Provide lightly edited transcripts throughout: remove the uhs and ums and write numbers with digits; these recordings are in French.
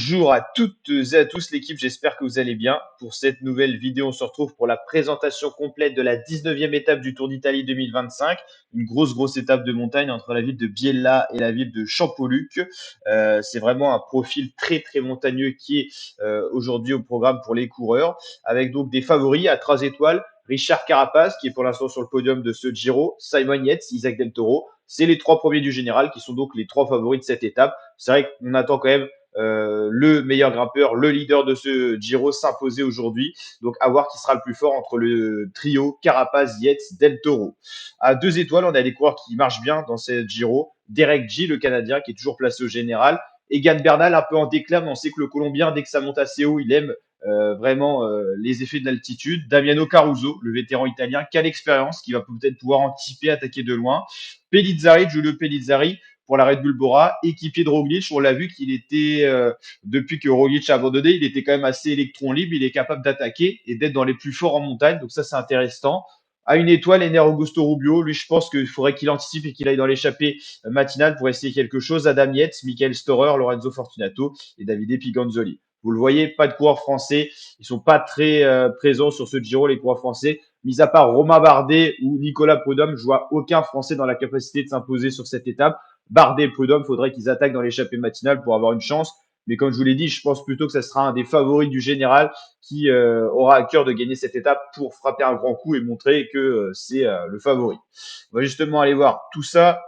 Bonjour à toutes et à tous l'équipe, j'espère que vous allez bien. Pour cette nouvelle vidéo, on se retrouve pour la présentation complète de la 19e étape du Tour d'Italie 2025. Une grosse étape de montagne entre la ville de Biella et la ville de Champoluc. C'est vraiment un profil très montagneux qui est aujourd'hui au programme pour les coureurs, avec donc des favoris à 3 étoiles. Richard Carapace, qui est pour l'instant sur le podium de ce Giro, Simon Yates, Isaac Del Toro. C'est les trois premiers du général qui sont donc les trois favoris de cette étape. C'est vrai qu'on attend quand même le meilleur grimpeur, le leader de ce Giro s'imposer aujourd'hui. Donc à voir qui sera le plus fort entre le trio Carapaz, Yates, Del Toro. À 2 étoiles, on a des coureurs qui marchent bien dans ce Giro. Derek G, le Canadien, qui est toujours placé au général. Egan Bernal, un peu en déclin, mais on sait que le Colombien, dès que ça monte assez haut, il aime vraiment les effets de l'altitude. Damiano Caruso, le vétéran italien, quelle expérience, qui va peut-être pouvoir anticiper, attaquer de loin. Pellizzari, Giulio Pellizzari, pour la Red Bull Bora, équipier de Roglic. On l'a vu qu'il était, depuis que Roglic a abandonné, il était quand même assez électron libre. Il est capable d'attaquer et d'être dans les plus forts en montagne. Donc ça, c'est intéressant. À 1 étoile, Ener Augusto Rubio. Lui, je pense qu'il faudrait qu'il anticipe et qu'il aille dans l'échappée matinale pour essayer quelque chose. Adam Yates, Michael Storer, Lorenzo Fortunato et Davide Piganzoli. Vous le voyez, pas de coureurs français. Ils sont pas très présents sur ce Giro, les coureurs français. Mis à part Romain Bardet ou Nicolas Prudhomme, je vois aucun Français dans la capacité de s'imposer sur cette étape. Bardet et Prudhomme, faudrait qu'ils attaquent dans l'échappée matinale pour avoir une chance. Mais comme je vous l'ai dit, je pense plutôt que ça sera un des favoris du général qui aura à cœur de gagner cette étape pour frapper un grand coup et montrer que c'est le favori. On va justement aller voir tout ça.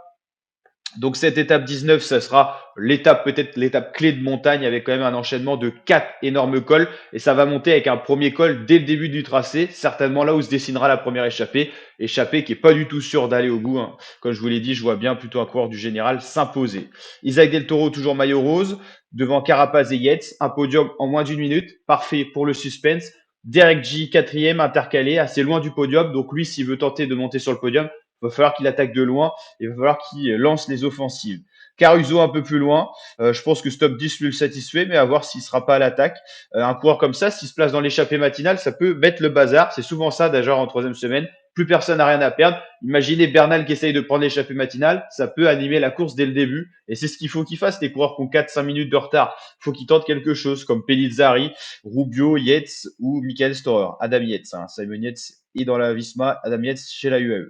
Donc cette étape 19, ça sera l'étape peut-être l'étape clé de montagne avec quand même un enchaînement de 4 énormes cols et ça va monter avec un premier col dès le début du tracé, certainement là où se dessinera la première échappée qui est pas du tout sûr d'aller au bout. Hein. Comme je vous l'ai dit, je vois bien plutôt un coureur du général s'imposer. Isaac Del Toro toujours maillot rose devant Carapaz et Yates, un podium en moins d'1 minute, parfait pour le suspense. Derek G, quatrième, intercalé, assez loin du podium. Donc lui, s'il veut tenter de monter sur le podium, il va falloir qu'il attaque de loin et il va falloir qu'il lance les offensives. Caruso un peu plus loin, je pense que ce top 10 lui le satisfait, mais à voir s'il ne sera pas à l'attaque. Un coureur comme ça, s'il se place dans l'échappée matinale, ça peut mettre le bazar. C'est souvent ça d'ailleurs en troisième semaine. Plus personne n'a rien à perdre. Imaginez Bernal qui essaye de prendre l'échappée matinale, ça peut animer la course dès le début. Et c'est ce qu'il faut qu'il fasse, les coureurs qui ont 4-5 minutes de retard. Il faut qu'ils tentent quelque chose, comme Pellizzari, Rubio, Yates ou Michael Storer. Adam Yates, hein. Simon Yates est dans la Visma, Adam Yates chez la UAE.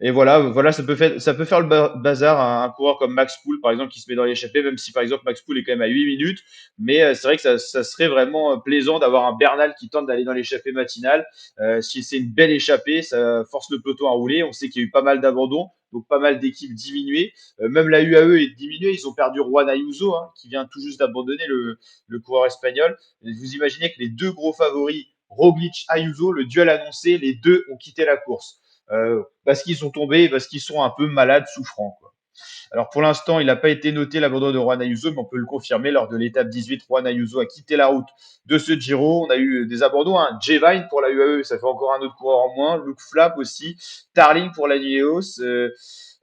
Et voilà, ça peut faire le bazar à un coureur comme Max Poole, par exemple, qui se met dans l'échappée, même si, par exemple, Max Poole est quand même à 8 minutes. Mais c'est vrai que ça serait vraiment plaisant d'avoir un Bernal qui tente d'aller dans l'échappée matinale. Si c'est une belle échappée, ça force le peloton à rouler. On sait qu'il y a eu pas mal d'abandons, donc pas mal d'équipes diminuées. Même la UAE est diminuée. Ils ont perdu Juan Ayuso, hein, qui vient tout juste d'abandonner le coureur espagnol. Et vous imaginez que les deux gros favoris, Roglic, Ayuso, le duel annoncé, les deux ont quitté la course. Parce qu'ils sont tombés, parce qu'ils sont un peu malades, souffrants. Quoi. Alors pour l'instant, il n'a pas été noté l'abandon de Juan Ayuso, mais on peut le confirmer lors de l'étape 18. Juan Ayuso a quitté la route de ce Giro. On a eu des abandons. Hein. J-Vine pour la UAE, ça fait encore un autre coureur en moins. Luke Flap aussi. Tarling pour la Ineos.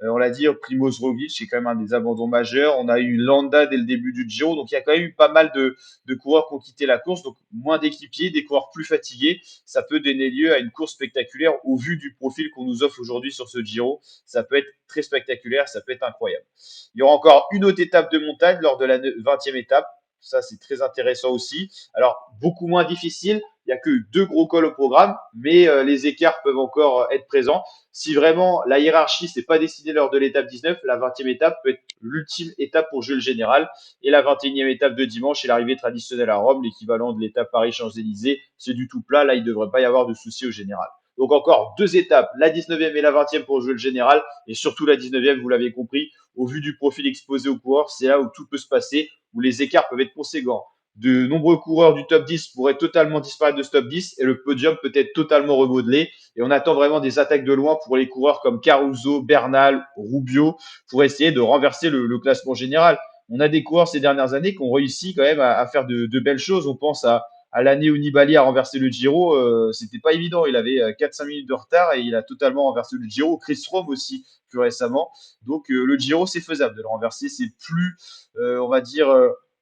On l'a dit, Primoz Roglic, c'est quand même un des abandons majeurs. On a eu Landa dès le début du Giro. Donc il y a quand même eu pas mal de coureurs qui ont quitté la course. Donc moins d'équipiers, des coureurs plus fatigués. Ça peut donner lieu à une course spectaculaire au vu du profil qu'on nous offre aujourd'hui sur ce Giro. Ça peut être très spectaculaire, ça peut être incroyable. Il y aura encore une autre étape de montagne lors de la 20e étape. Ça, c'est très intéressant aussi. Alors, beaucoup moins difficile. Il n'y a que 2 gros cols au programme, mais les écarts peuvent encore être présents. Si vraiment la hiérarchie s'est pas décidée lors de l'étape 19, la 20e étape peut être l'ultime étape pour jouer le général. Et la 21e étape de dimanche est l'arrivée traditionnelle à Rome, l'équivalent de l'étape Paris-Champs-Élysées. C'est du tout plat. Là, il ne devrait pas y avoir de soucis au général. Donc encore 2 étapes, la 19e et la 20e pour jouer le général. Et surtout la 19e, vous l'avez compris, au vu du profil exposé aux coureurs, c'est là où tout peut se passer, où les écarts peuvent être conséquents. De nombreux coureurs du top 10 pourraient totalement disparaître de ce top 10 et le podium peut être totalement remodelé. Et on attend vraiment des attaques de loin pour les coureurs comme Caruso, Bernal, Rubio, pour essayer de renverser le classement général. On a des coureurs ces dernières années qui ont réussi quand même à faire de belles choses. On pense à l'année où Nibali a renversé le Giro, c'était pas évident. Il avait 4-5 minutes de retard et il a totalement renversé le Giro. Chris Froome aussi, plus récemment. Donc le Giro, c'est faisable de le renverser. C'est plus, on va dire,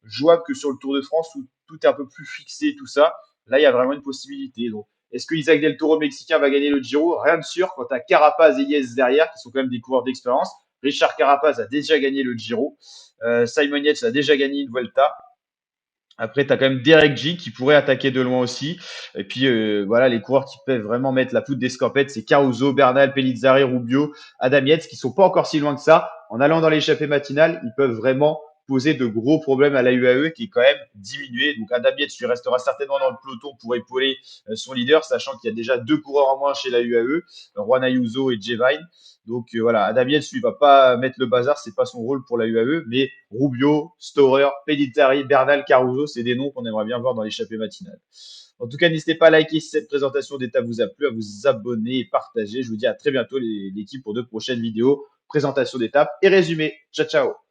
jouable que sur le Tour de France où tout est un peu plus fixé, tout ça. Là, il y a vraiment une possibilité. Donc, est-ce que Isaac Del Toro mexicain va gagner le Giro? Rien de sûr. Quant à Carapaz et Yates derrière, qui sont quand même des coureurs d'expérience. Richard Carapaz a déjà gagné le Giro. Simon Yates a déjà gagné une Vuelta. Après, tu as quand même Derek G qui pourrait attaquer de loin aussi. Et puis, voilà, les coureurs qui peuvent vraiment mettre la poudre d'escampette, c'est Caruso, Bernal, Pellizzari, Rubio, Adam Yates, qui sont pas encore si loin que ça. En allant dans l'échappée matinale, ils peuvent vraiment poser de gros problèmes à la UAE qui est quand même diminué. Donc, Adam Yates lui restera certainement dans le peloton pour épauler son leader, sachant qu'il y a déjà deux coureurs en moins chez la UAE, Juan Ayuso et Jevine. Donc voilà, Adam Yates, lui, va pas mettre le bazar, c'est pas son rôle pour la UAE, mais Rubio, Storer, Pellittari, Bernal, Caruso, c'est des noms qu'on aimerait bien voir dans l'échappée matinale. En tout cas, n'hésitez pas à liker si cette présentation d'étape vous a plu, à vous abonner et partager. Je vous dis à très bientôt l'équipe pour de prochaines vidéos, présentation d'étape et résumé. Ciao, ciao.